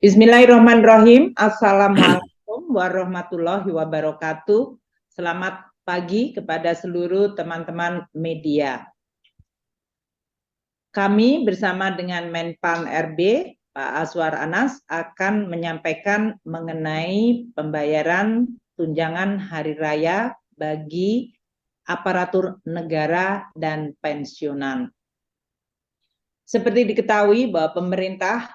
Bismillahirrahmanirrahim. Assalamualaikum warahmatullahi wabarakatuh. Selamat pagi kepada seluruh teman-teman media. Kami bersama dengan Menpan RB, Pak Azwar Anas, akan menyampaikan mengenai pembayaran tunjangan hari raya bagi aparatur negara dan pensiunan. Seperti diketahui bahwa pemerintah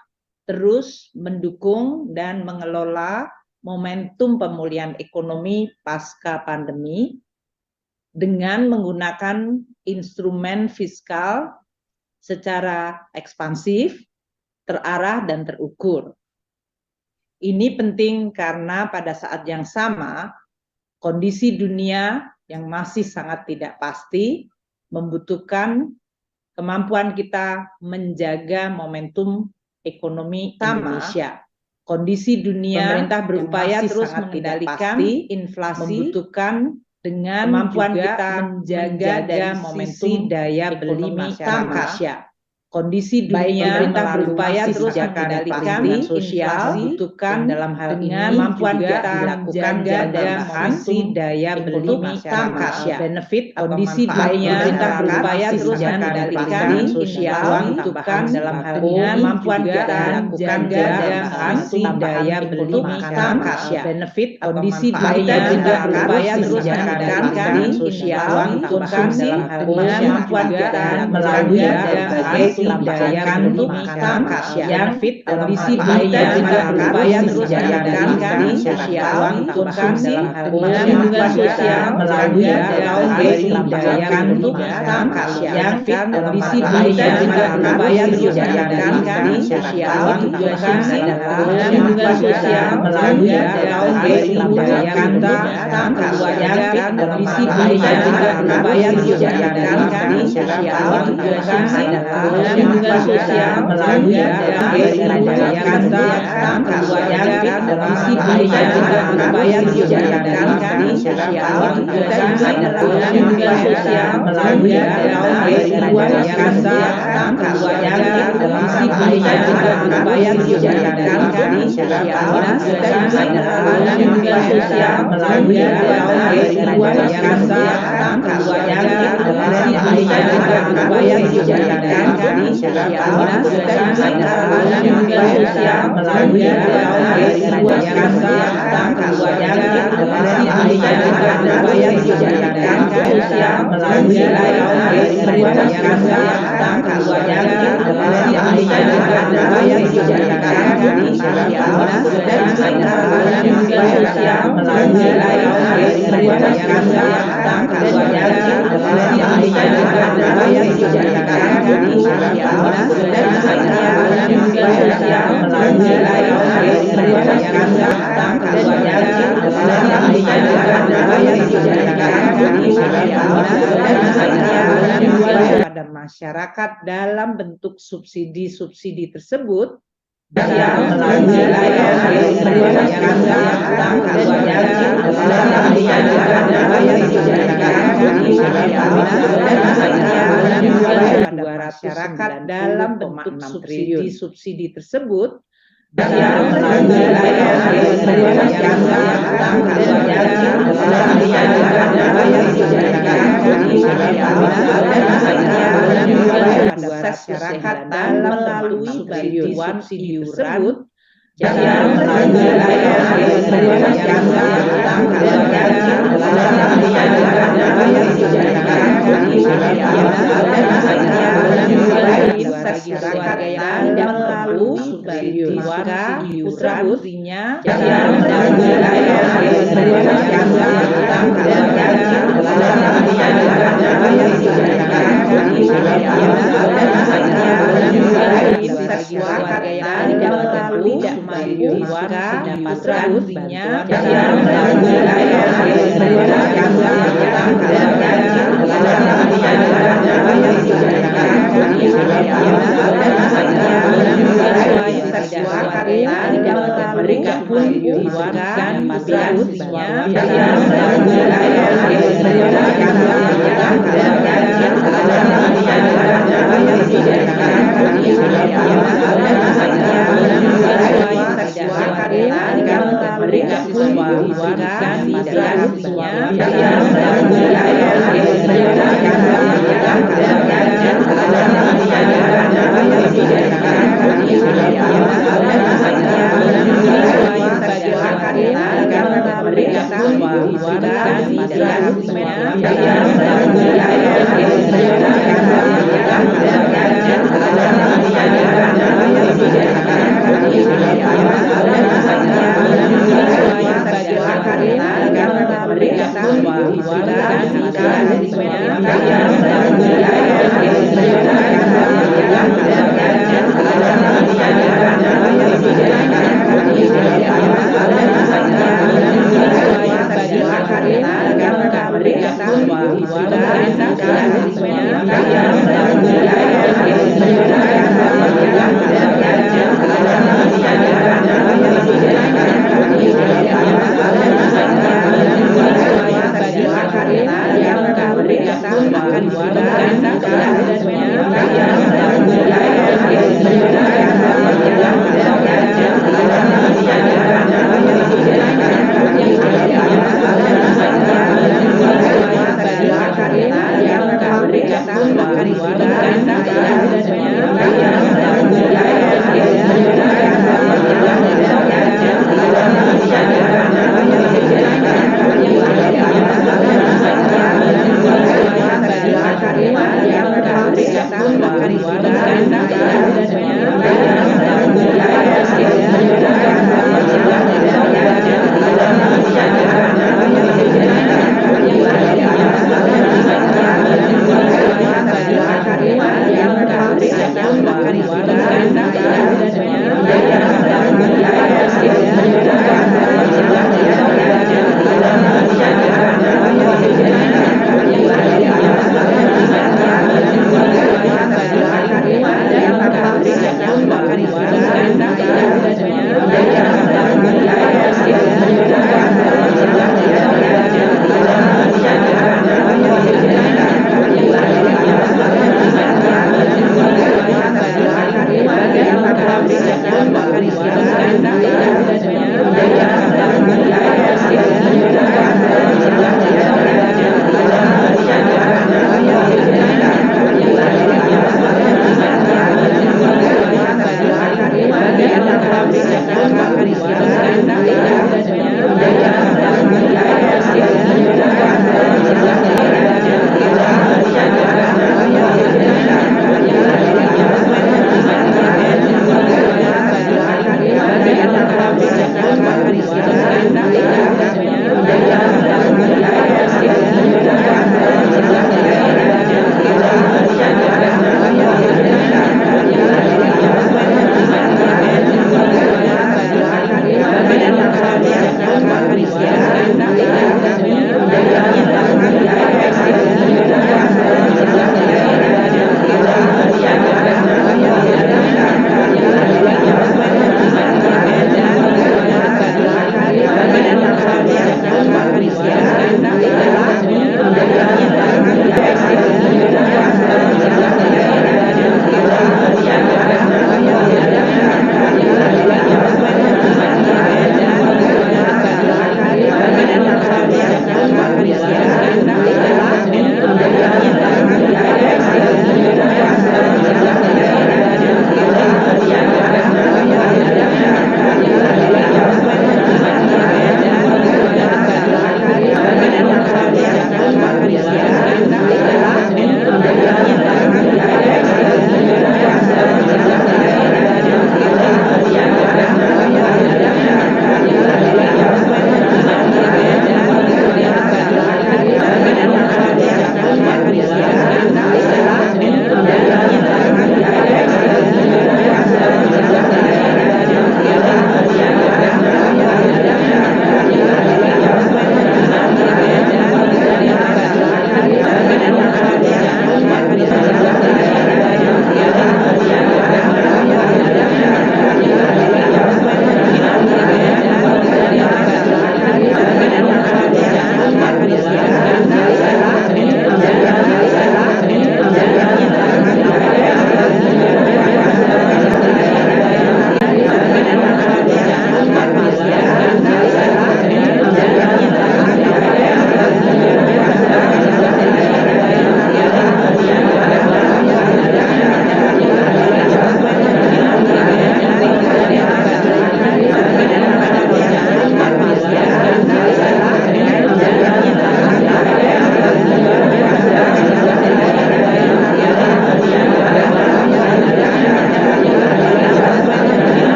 terus mendukung dan mengelola momentum pemulihan ekonomi pasca pandemi dengan menggunakan instrumen fiskal secara ekspansif, terarah, dan terukur. Ini penting karena pada saat yang sama, kondisi dunia yang masih sangat tidak pasti membutuhkan kemampuan kita menjaga momentum ekonomi Indonesia. Kondisi dunia, pemerintah berupaya terus mengendalikan inflasi, membutuhkan dengan kemampuan kita menjaga momentum daya beli masyarakat. Kondisi dunia, pemerintah berupaya terus mengendalikan inflasi, membutuhkan dalam hal ini kemampuan kita melakukan momentum daya beli masyarakat. Benefit kondisi dunia, pemerintah berupaya terus mengendalikan inflasi, membutuhkan dalam hal ini kemampuan kita melakukan momentum daya beli masyarakat. Benefit kondisi dunia, pemerintah berupaya terus mengendalikan inflasi, membutuhkan dalam hal ini kemampuan kita melalui berbagai daya beli masyarakat. Benefit kondisi dunia juga berupaya terus mengendalikan sosial konsumsi perlindungan sosial melalui berbagai daya beli masyarakat. Benefit kondisi dunia juga berupaya terus mengendalikan sosial konsumsi perlindungan sosial melalui berbagai daya beli masyarakat. Kondisi dunia juga berupaya terus mengendalikan sosial konsumsi perlindungan sosial melalui berbagai daya kondisi dunia juga berupaya terus mengendalikan sosial perlindungan sosial melalui berbagai daya kondisi dunia juga berupaya terus mengendalikan sosial perlindungan sosial melalui berbagai daya kondisi dunia juga berupaya terus mengendalikan sosial perlindungan sosial melalui berbagai daya kondisi dunia juga berupaya terus mengendalikan sosial melalui berbagai daya kondisi dunia juga berupaya terus mengendalikan sosial perlindungan sosial melalui berbagai daya kondisi dunia juga berupaya terus mengendalikan sosial perlindungan sosial melalui berbagai pada masyarakat dalam bentuk subsidi tersebut melalui masyarakat dalam bentuk subsidi tersebut masyarakat melalui subsidi tersebut suara mereka pun diwariskan di dalamnya yang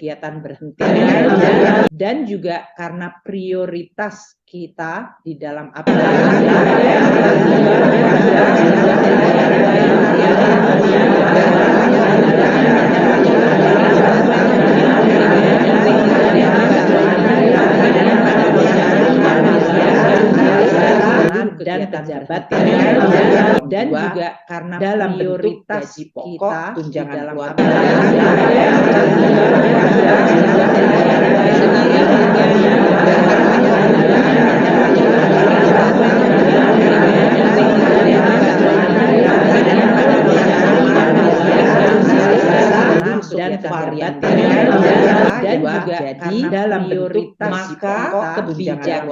kegiatan berhenti, dan juga karena prioritas kita di dalam dan pejabat, dan juga karena dalam prioritas kita tunjangan dan varian dan juga jadi dalam prioritas maka kebijakan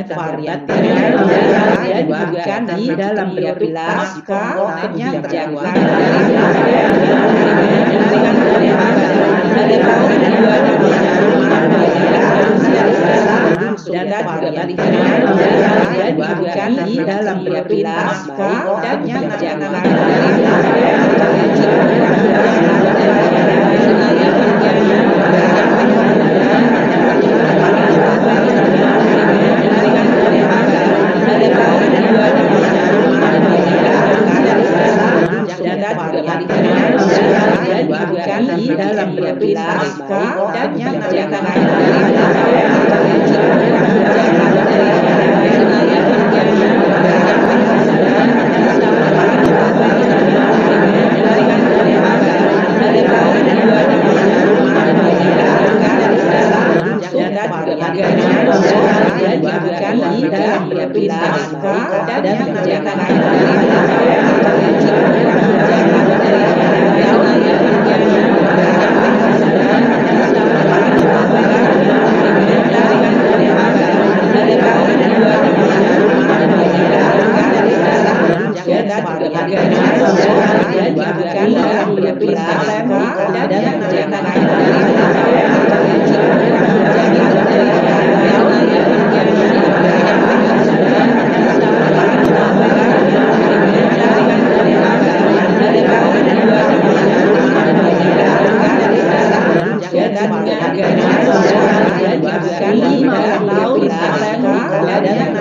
dan varian dan juga di dalam prioritas kebijakan dan varian dan juga di dalam prioritas dan kebijakan di dalam prioritas dan kebijakan dan